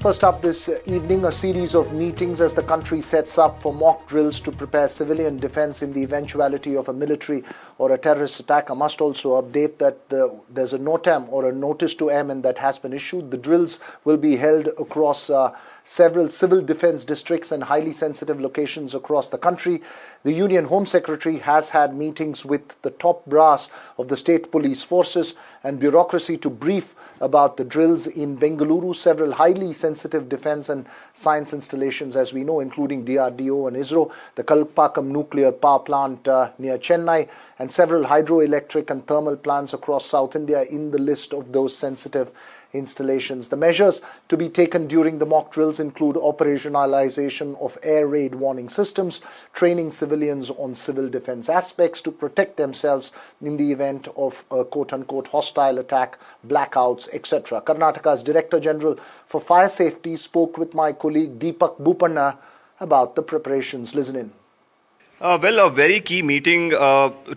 First up this evening, a series of meetings as the country sets up for mock drills to prepare civilian defense in the eventuality of a military or a terrorist attack. I must also update that there's a NOTAM or a notice to airmen that has been issued. The drills will be held across several civil defense districts and highly sensitive locations across the country. The Union Home Secretary has had meetings with the top brass of the state police forces and bureaucracy to brief about the drills in Bengaluru. Several highly sensitive defense and science installations, as we know, including DRDO and ISRO, the Pahalgam nuclear power plant near Chennai, and several hydroelectric and thermal plants across South India in the list of those sensitive installations. The measures to be taken during the mock drills include operationalization of air raid warning systems, training civilians on civil defense aspects to protect themselves in the event of a quote-unquote hostile attack, blackouts, etc. Karnataka's Director General for Fire Safety spoke with my colleague Deepak Bupanna about the preparations. Listen in. A very key meeting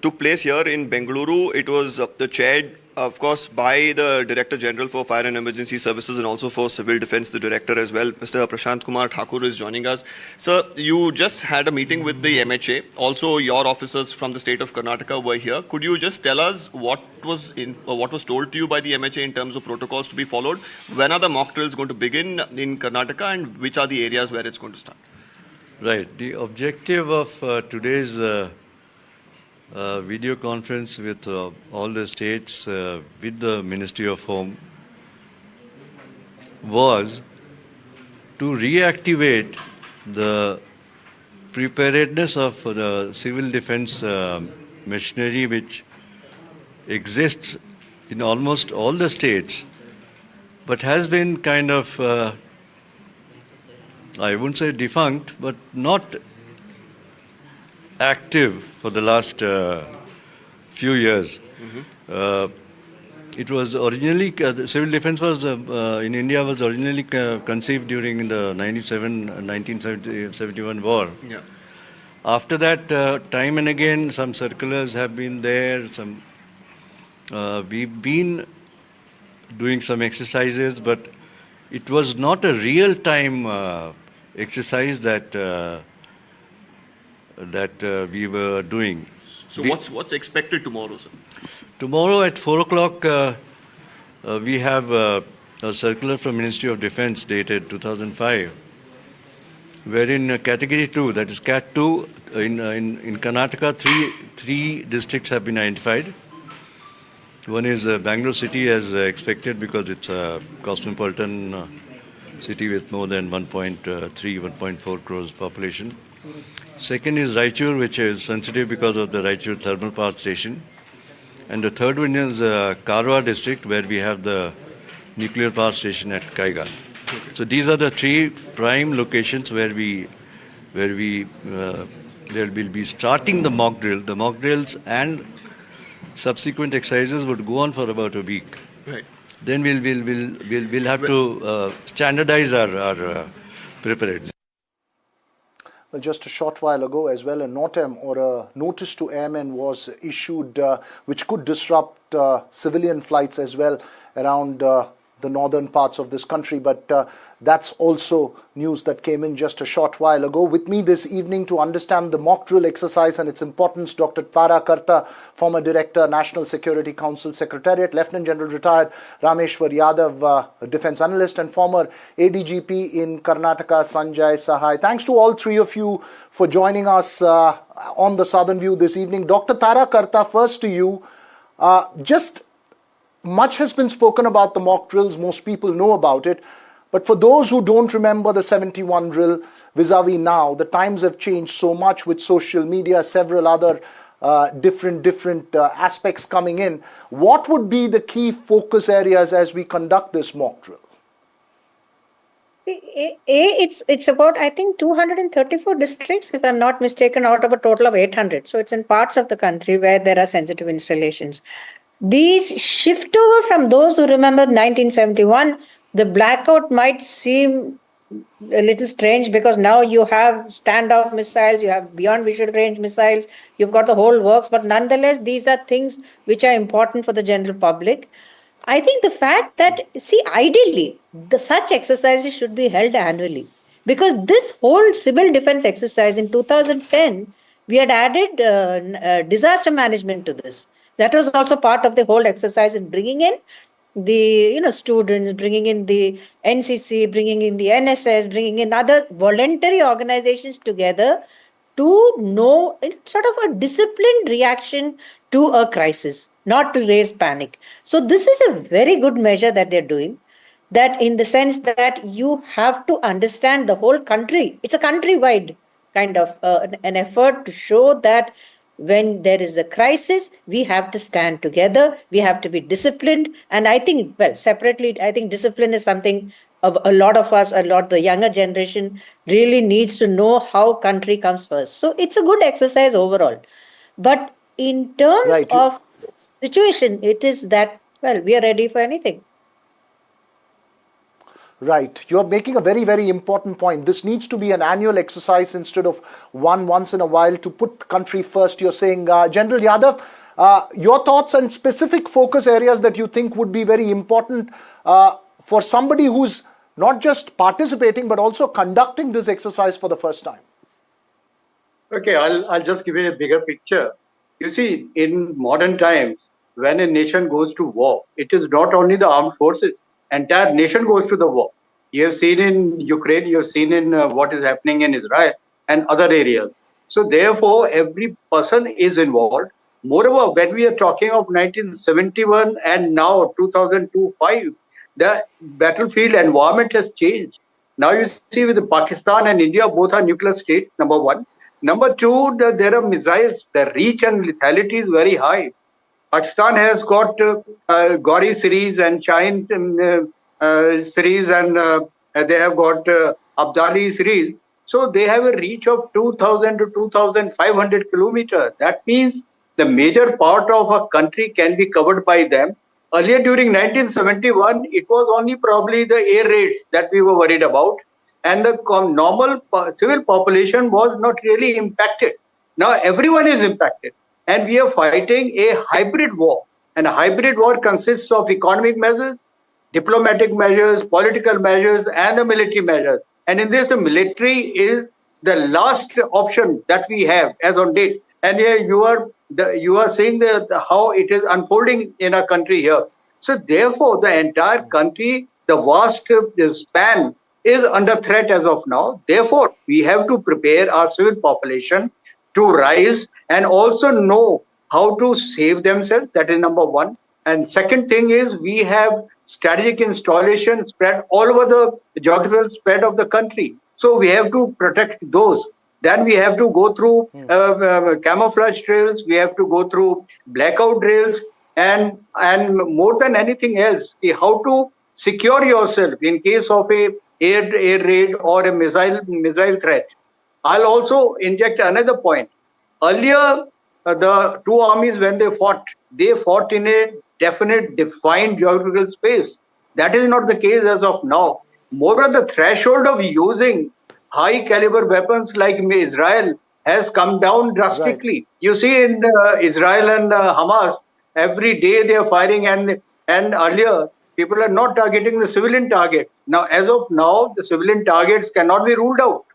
took place here in Bengaluru. It was chaired, of course, by the Director General for Fire and Emergency Services and also for Civil Defence, the Director as well. Mr. Prashant Kumar Thakur is joining us. Sir, you just had a meeting with the MHA. Also, your officers from the state of Karnataka were here. Could you just tell us what was told to you by the MHA in terms of protocols to be followed? When are the mock drills going to begin in Karnataka, and which are the areas where it's going to start? Right. The objective of today's video conference with all the states with the Ministry of Home was to reactivate the preparedness of the civil defense machinery which exists in almost all the states, but has been kind of I wouldn't say defunct, but not active for the last few years. Mm-hmm. It was originally, the civil defense was in India was originally conceived during the 1971 war. Yeah. After that, time and again, some circulars have been there. We've been doing some exercises, but it was not a real-time exercise that we were doing. So what's expected tomorrow, sir? Tomorrow at 4 o'clock, we have a circular from Ministry of Defence dated 2005, wherein Category 2, that is Cat 2, in Karnataka, three districts have been identified. One is Bangalore city as expected because it's a cosmopolitan city with more than 1.4 crores population. Second is Raichur, which is sensitive because of the Raichur thermal power station. And the third one is Karwa district, where we have the nuclear power station at Kaiga. Okay. So these are the three prime locations where we will be starting the mock drill. The mock drills and subsequent exercises would go on for about a week. Right. Then we'll have to standardize our preparedness. Well, just a short while ago as well, a NOTAM or a notice to airmen was issued which could disrupt civilian flights as well around the northern parts of this country. But that's also news that came in just a short while ago. With me this evening to understand the mock drill exercise and its importance, Dr. Tara Karta, former Director, National Security Council Secretariat, Lieutenant General retired Rameshwar Yadav, Defence Analyst, and former ADGP in Karnataka, Sanjay Sahai. Thanks to all three of you for joining us on the Southern View this evening. Dr. Tara Karta, first to you. Much has been spoken about the mock drills. Most people know about it. But for those who don't remember the 71 drill vis-a-vis now, the times have changed so much with social media, several other different aspects coming in. What would be the key focus areas as we conduct this mock drill? It's about, I think, 234 districts, if I'm not mistaken, out of a total of 800. So it's in parts of the country where there are sensitive installations. These shift over from those who remember 1971. The blackout might seem a little strange because now you have standoff missiles, you have beyond visual range missiles, you've got the whole works, but nonetheless, these are things which are important for the general public. I think the fact that, see, ideally, such exercises should be held annually. Because this whole civil defense exercise in 2010, we had added disaster management to this. That was also part of the whole exercise in bringing in the students, bringing in the NCC, bringing in the NSS, bringing in other voluntary organizations together to know sort of a disciplined reaction to a crisis, not to raise panic. So this is a very good measure that they're doing, that in the sense that you have to understand the whole country. It's a countrywide kind of an effort to show that when there is a crisis, we have to stand together, we have to be disciplined. And I think, well, separately, I think discipline is something a lot of us, a lot the younger generation really needs to know how country comes first. So it's a good exercise overall. But in terms Right. of situation, it is that, well, we are ready for anything. Right. You're making a very, very important point. This needs to be an annual exercise instead of once in a while to put the country first. You're saying, General Yadav, your thoughts and specific focus areas that you think would be very important for somebody who's not just participating but also conducting this exercise for the first time. Okay, I'll just give you a bigger picture. You see, in modern times, when a nation goes to war, it is not only the armed forces, entire nation goes to the war. You have seen in Ukraine, you have seen in what is happening in Israel and other areas. So therefore, every person is involved. Moreover, when we are talking of 1971 and now 2002-5, the battlefield environment has changed. Now you see with Pakistan and India, both are nuclear states, number one. Number two, there are missiles. The reach and lethality is very high. Pakistan has got Gauri series and Shine series, and they have got Abdali series. So they have a reach of 2,000 to 2,500 kilometers. That means the major part of a country can be covered by them. Earlier, during 1971, it was only probably the air raids that we were worried about, and the normal civil population was not really impacted. Now everyone is impacted, and we are fighting a hybrid war. And a hybrid war consists of economic measures, diplomatic measures, political measures, and the military measures. And in this, the military is the last option that we have as on date. And here you are seeing how it is unfolding in our country here. So therefore, the entire country, the vast span is under threat as of now. Therefore, we have to prepare our civil population to rise and also know how to save themselves. That is number one. And second thing is, we have strategic installations spread all over the geographical spread of the country. So we have to protect those. Then we have to go through camouflage drills. We have to go through blackout drills, and more than anything else, how to secure yourself in case of a air raid or a missile threat. I'll also inject another point. Earlier, the two armies, when they fought in a definite, defined geographical space. That is not the case as of now. Moreover, the threshold of using high caliber weapons like Israel has come down drastically. Right. You see in Israel and Hamas, every day they are firing, and earlier people are not targeting the civilian target. Now, as of now, the civilian targets cannot be ruled out.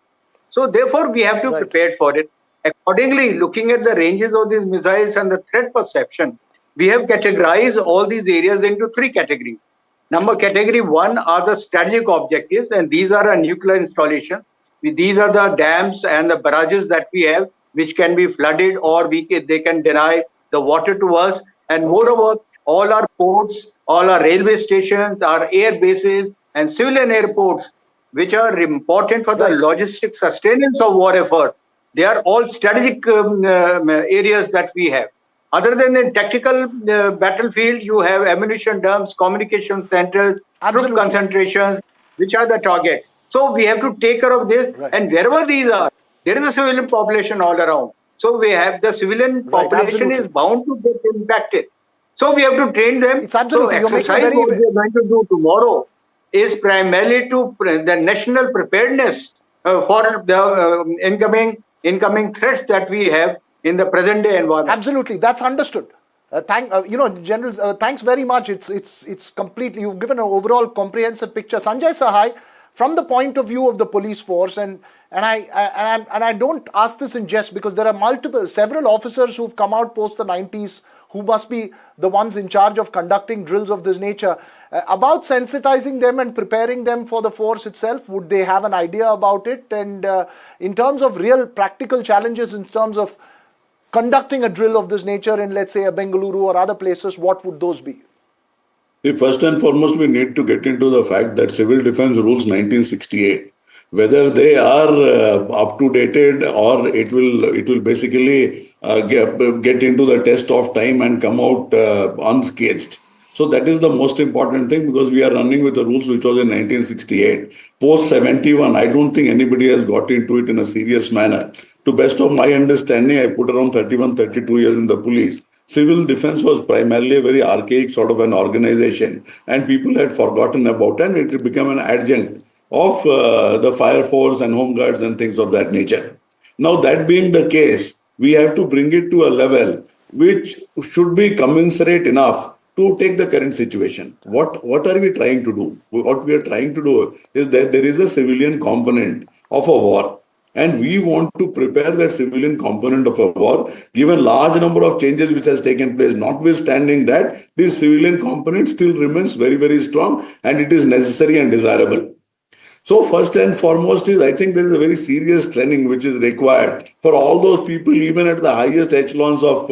So therefore, we have to prepare for it. Accordingly, looking at the ranges of these missiles and the threat perception, we have categorized all these areas into three categories. Category one are the strategic objectives, and these are our nuclear installations. These are the dams and the barrages that we have, which can be flooded or they can deny the water to us. And moreover, all our ports, all our railway stations, our air bases, and civilian airports, which are important for the logistic sustenance of war effort. They are all strategic areas that we have. Other than the tactical battlefield, you have ammunition dumps, communication centers, troop concentrations, which are the targets. So we have to take care of this. And wherever these are, there is a civilian population all around. So we have the civilian population is bound to get impacted. So we have to train them. So exercise what we are going to do tomorrow is primarily to the national preparedness for the incoming threats that we have in the present day environment. Absolutely, that's understood. General, thanks very much. It's completely. You've given an overall comprehensive picture. Sanjay Sahai, from the point of view of the police force, and I don't ask this in jest because there are several officers who've come out post the 90s who must be the ones in charge of conducting drills of this nature. About sensitizing them and preparing them for the force itself, would they have an idea about it? And in terms of real practical challenges, in terms of conducting a drill of this nature in, let's say, a Bengaluru or other places, what would those be? First and foremost, we need to get into the fact that Civil Defence Rules 1968, whether they are up to dated or it will basically get into the test of time and come out unscathed. So that is the most important thing, because we are running with the rules which was in 1968. Post 71, I don't think anybody has got into it in a serious manner. To best of my understanding, I put around 31, 32 years in the police. Civil defense was primarily a very archaic sort of an organization, and people had forgotten about it, and it had become an adjunct of the fire force and home guards and things of that nature. Now, that being the case, we have to bring it to a level which should be commensurate enough to take the current situation. What are we trying to do? What we are trying to do is that there is a civilian component of a war. And we want to prepare that civilian component of a war, given large number of changes which has taken place. Notwithstanding that, this civilian component still remains very, very strong, and it is necessary and desirable. So first and foremost is, I think there is a very serious training which is required for all those people, even at the highest echelons of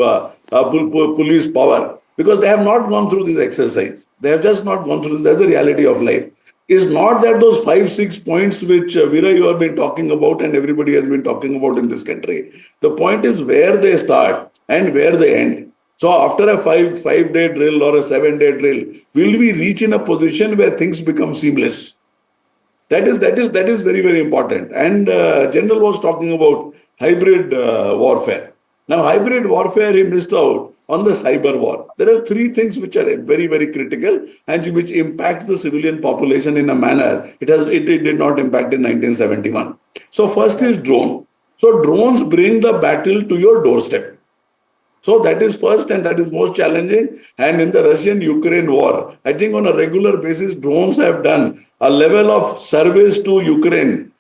police power, because they have not gone through this exercise. They have just not gone through this. That's the reality of life. It's not that those 5-6 points which Veera, you have been talking about and everybody has been talking about in this country. The point is where they start and where they end. So after a 5-day drill or a 7-day drill, will we reach in a position where things become seamless? That is very, very important. And General was talking about hybrid warfare. Now, hybrid warfare, he missed out on the cyber war. There are 3 things which are very, very critical and which impact the civilian population in a manner it did not impact in 1971. So first is drone. So drones bring the battle to your doorstep. So that is first, and that is most challenging. And in the Russian-Ukraine war, I think on a regular basis, drones have done a level of service to Ukraine,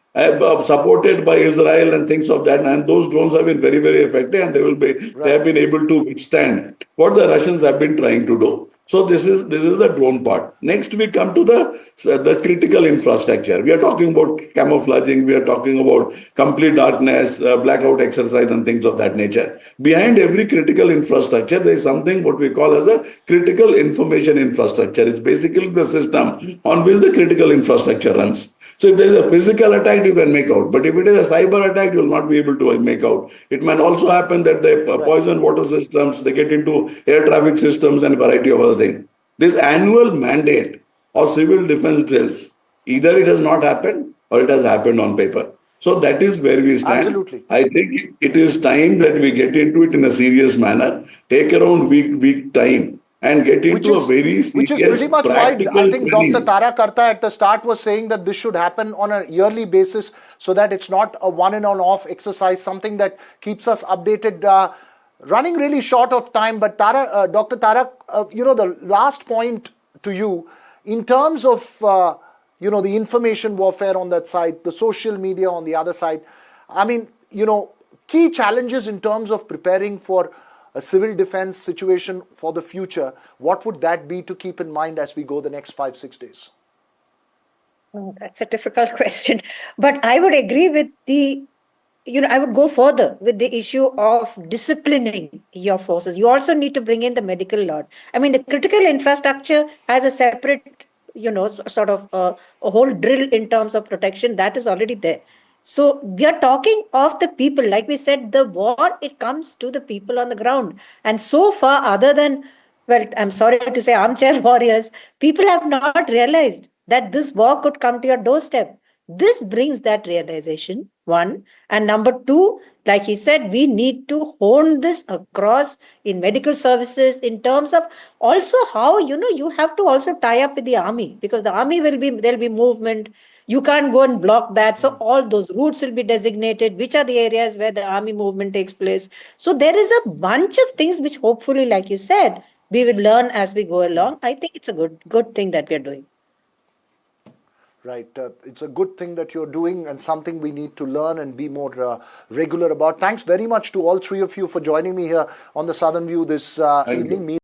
supported by Israel and things of that. And those drones have been very, very effective, and they have been able to withstand what the Russians have been trying to do. So this is the drone part. Next, we come to the critical infrastructure. We are talking about camouflaging. We are talking about complete darkness, blackout exercise, and things of that nature. Behind every critical infrastructure, there is something what we call as a critical information infrastructure. It's basically the system on which the critical infrastructure runs. So if there is a physical attack, you can make out. But if it is a cyber attack, you will not be able to make out. It might also happen that the poison water systems, they get into air traffic systems and a variety of other things. This annual mandate of civil defense drills, either it has not happened or it has happened on paper. So that is where we stand. Absolutely. I think it is time that we get into it in a serious manner, take around week time, and get into a very serious, which is pretty much why I think training. Dr. Tara Karta at the start was saying that this should happen on a yearly basis so that it's not a one in and off exercise, something that keeps us updated. Running really short of time, but Dr. Tara, the last point to you, in terms of, the information warfare on that side, the social media on the other side, I mean, key challenges in terms of preparing for a civil defense situation for the future, what would that be to keep in mind as we go the next 5-6 days? Oh, that's a difficult question. But I would agree with I would go further with the issue of disciplining your forces. You also need to bring in the medical lot. I mean, the critical infrastructure has a separate, sort of a whole drill in terms of protection that is already there. So we are talking of the people. Like we said, the war, it comes to the people on the ground. And so far, other than, well, I'm sorry to say armchair warriors, people have not realized that this war could come to your doorstep. This brings that realization, one. And number two, like he said, we need to hone this across in medical services in terms of also how, you have to also tie up with the army, because the army there'll be movement. You can't go and block that. So all those routes will be designated, which are the areas where the army movement takes place. So there is a bunch of things which hopefully, like you said, we will learn as we go along. I think it's a good thing that we are doing. Right. It's a good thing that you're doing and something we need to learn and be more regular about. Thanks very much to all three of you for joining me here on the Southern View this Thank you. evening.